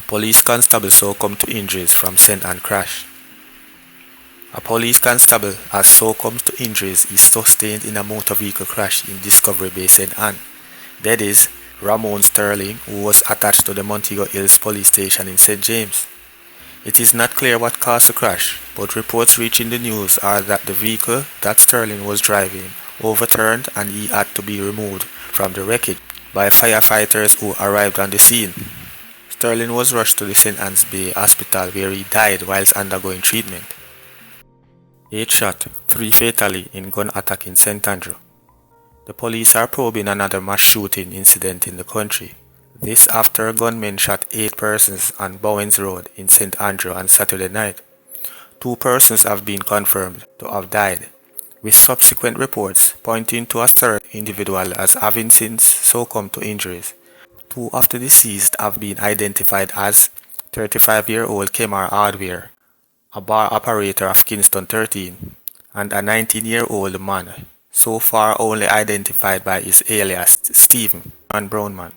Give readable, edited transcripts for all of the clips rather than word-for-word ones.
Police constable succumbed to injuries from St. Ann crash. A police constable has succumbed to injuries he sustained in a motor vehicle crash in Discovery Bay, St. Ann. That is, Ramon Sterling, who was attached to the Montego Hills police station in St. James. It is not clear what caused the crash, but reports reaching the news are that the vehicle that Sterling was driving overturned and he had to be removed from the wreckage by firefighters who arrived on the scene. Sterling was rushed to the St. Anne's Bay Hospital where he died whilst undergoing treatment. 8 shot, 3 fatally in gun attack in St. Andrew. The police are probing another mass shooting incident in the country. This after gunmen shot 8 persons on Bowens Road in St. Andrew on Saturday night. 2 persons have been confirmed to have died, with subsequent reports pointing to a third individual as having since succumbed to injuries. 2 of the deceased have been identified as 35-year-old Kemar Hardware, a bar operator of Kingston 13, and a 19-year-old man, so far only identified by his alias Stephen and Brownman.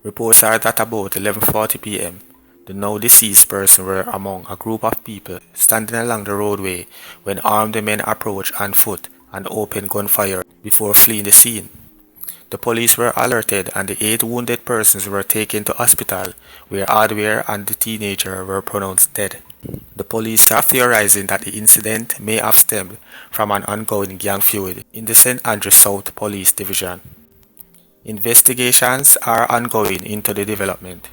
Reports are that about 11:40 p.m., the now deceased person were among a group of people standing along the roadway when armed men approached on foot and opened gunfire before fleeing the scene. The police were alerted and the 8 wounded persons were taken to hospital where Hardware and the teenager were pronounced dead. The police are theorizing that the incident may have stemmed from an ongoing gang feud in the St. Andrew South Police Division. Investigations are ongoing into the development.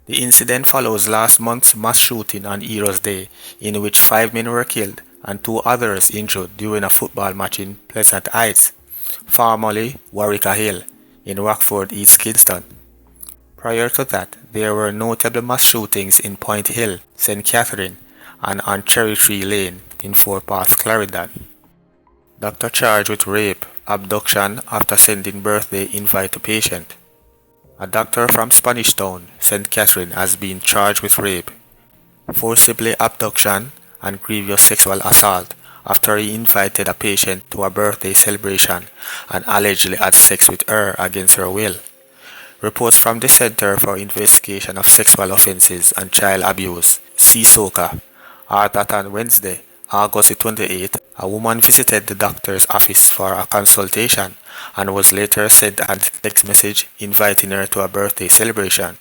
The incident follows last month's mass shooting on Heroes Day in which 5 men were killed and 2 others injured during a football match in Pleasant Heights, formerly Warwick Hill, in Rockford, East Kingston. Prior to that, there were notable mass shootings in Point Hill, St. Catherine, and on Cherry Tree Lane in Fort Park, Clarendon. Doctor charged with rape, abduction after sending birthday invite to patient. A doctor from Spanish Town, St. Catherine, has been charged with rape, forcibly abduction, and grievous sexual assault after he invited a patient to a birthday celebration and allegedly had sex with her against her will. Reports from the Center for Investigation of Sexual Offences and Child Abuse, CSOCA, are that on Wednesday, August 28th, a woman visited the doctor's office for a consultation and was later sent a text message inviting her to a birthday celebration.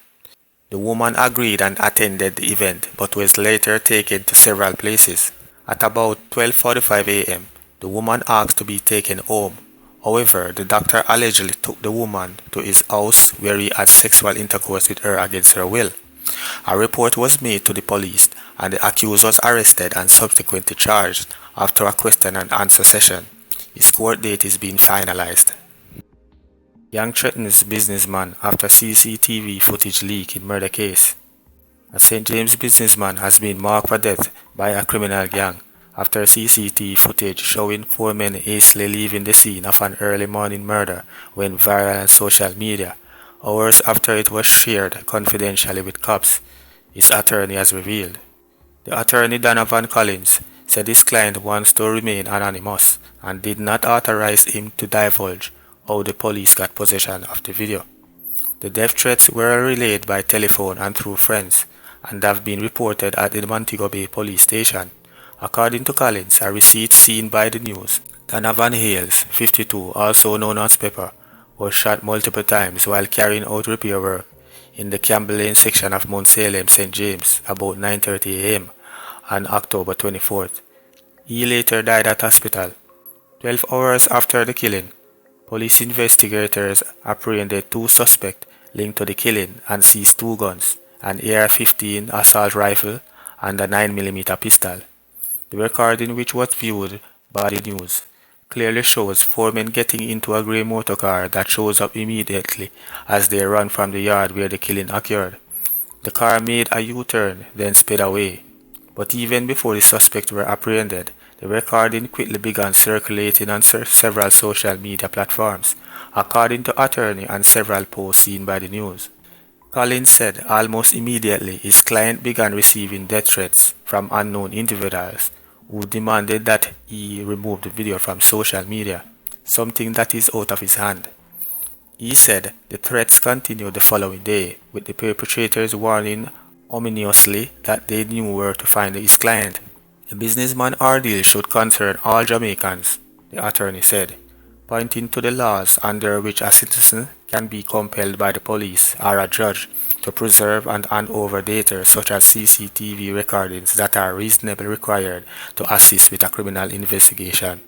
The woman agreed and attended the event but was later taken to several places. At about 12:45 a.m., the woman asked to be taken home. However, the doctor allegedly took the woman to his house where he had sexual intercourse with her against her will. A report was made to the police and the accused was arrested and subsequently charged after a question and answer session. His court date is being finalized. Gang threatens businessman after CCTV footage leak in murder case. A St. James businessman has been marked for death by a criminal gang after CCTV footage showing 4 men hastily leaving the scene of an early morning murder went viral on social media, hours after it was shared confidentially with cops, his attorney has revealed. The attorney Donovan Collins said his client wants to remain anonymous and did not authorize him to divulge how the police got possession of the video. The death threats were relayed by telephone and through friends and have been reported at the Montego Bay police station. According to Collins, a receipt seen by the news, Donovan Hales, 52, also known as Pepper, was shot multiple times while carrying out repair work in the Campbell Lane section of Mount Salem, St. James, about 9:30 a.m. on October 24th. He later died at hospital. 12 hours after the killing, police investigators apprehended 2 suspects linked to the killing and seized 2 guns, an AR-15 assault rifle and a 9mm pistol. The recording, which was viewed by the news, clearly shows 4 men getting into a grey motor car that shows up immediately as they run from the yard where the killing occurred. The car made a U-turn, then sped away. But even before the suspects were apprehended, the recording quickly began circulating on several social media platforms, according to attorney and several posts seen by the news. Collins said almost immediately his client began receiving death threats from unknown individuals who demanded that he remove the video from social media, something that is out of his hand. He said the threats continued the following day, with the perpetrators warning ominously that they knew where to find his client. The businessman ordeal should concern all Jamaicans, the attorney said, pointing to the laws under which a citizen can be compelled by the police or a judge to preserve and hand over data such as CCTV recordings that are reasonably required to assist with a criminal investigation.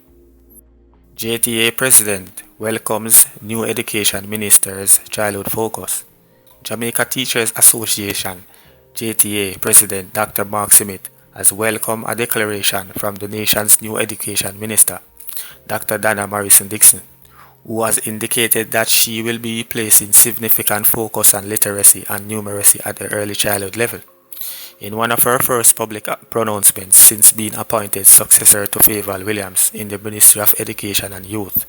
JTA President welcomes new Education Minister's childhood focus. Jamaica Teachers Association JTA President Dr. Mark Smith has welcomed a declaration from the nation's new Education Minister, Dr. Dana Morrison Dixon, who has indicated that she will be placing significant focus on literacy and numeracy at the early childhood level. In one of her first public pronouncements since being appointed successor to Favour Williams in the Ministry of Education and Youth,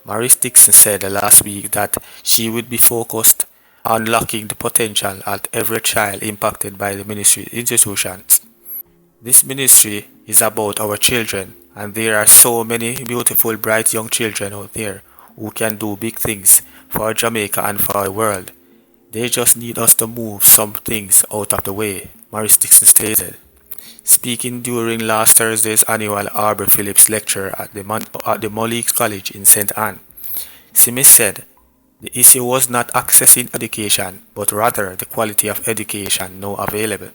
Maurice Dixon said last week that she would be focused on unlocking the potential at every child impacted by the ministry institutions. This ministry is about our children, and there are so many beautiful, bright young children out there who can do big things for Jamaica and for the world. They just need us to move some things out of the way, Maurice Dixon stated. Speaking during last Thursday's annual Arbor Phillips lecture at the Malik College in St. Anne, Smith said, the issue was not accessing education, but rather the quality of education now available.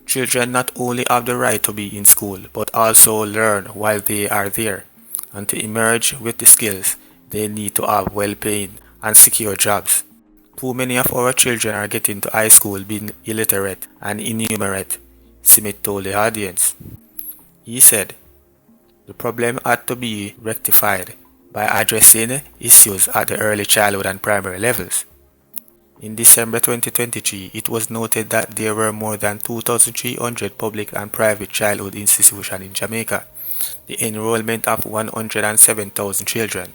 Children not only have the right to be in school, but also learn while they are there, and to emerge with the skills they need to have well-paying and secure jobs. Too many of our children are getting to high school being illiterate and innumerate, Smith told the audience. He said, the problem had to be rectified by addressing issues at the early childhood and primary levels. In December 2023, it was noted that there were more than 2,300 public and private childhood institutions in Jamaica, the enrollment of 107,000 children.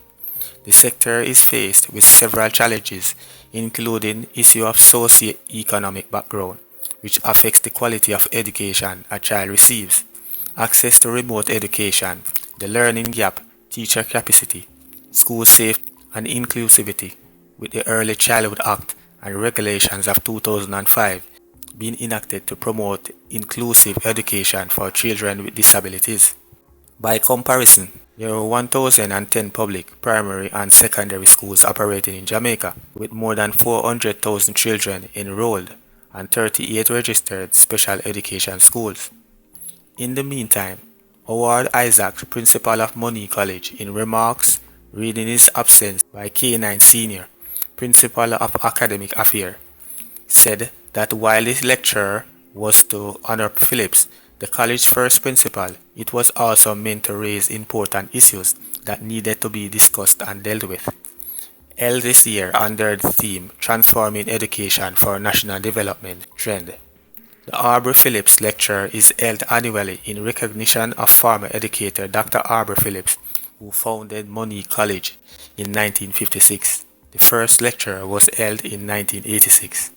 The sector is faced with several challenges, including issue of socio-economic background, which affects the quality of education a child receives, access to remote education, the learning gap, teacher capacity, school safety and inclusivity, with the Early Childhood Act and regulations of 2005 being enacted to promote inclusive education for children with disabilities. By comparison, there are 1,010 public, primary and secondary schools operating in Jamaica, with more than 400,000 children enrolled and 38 registered special education schools. In the meantime, Howard Isaac, principal of Money College, in remarks reading his absence by K9 Senior, principal of academic affairs, said that while his lecture was to honor Phillips, the college's first principal, it was also meant to raise important issues that needed to be discussed and dealt with. Held this year under the theme Transforming Education for National Development Trend. The Arbor Phillips Lecture is held annually in recognition of former educator Dr. Arbor Phillips, who founded Money College in 1956. The first lecture was held in 1986.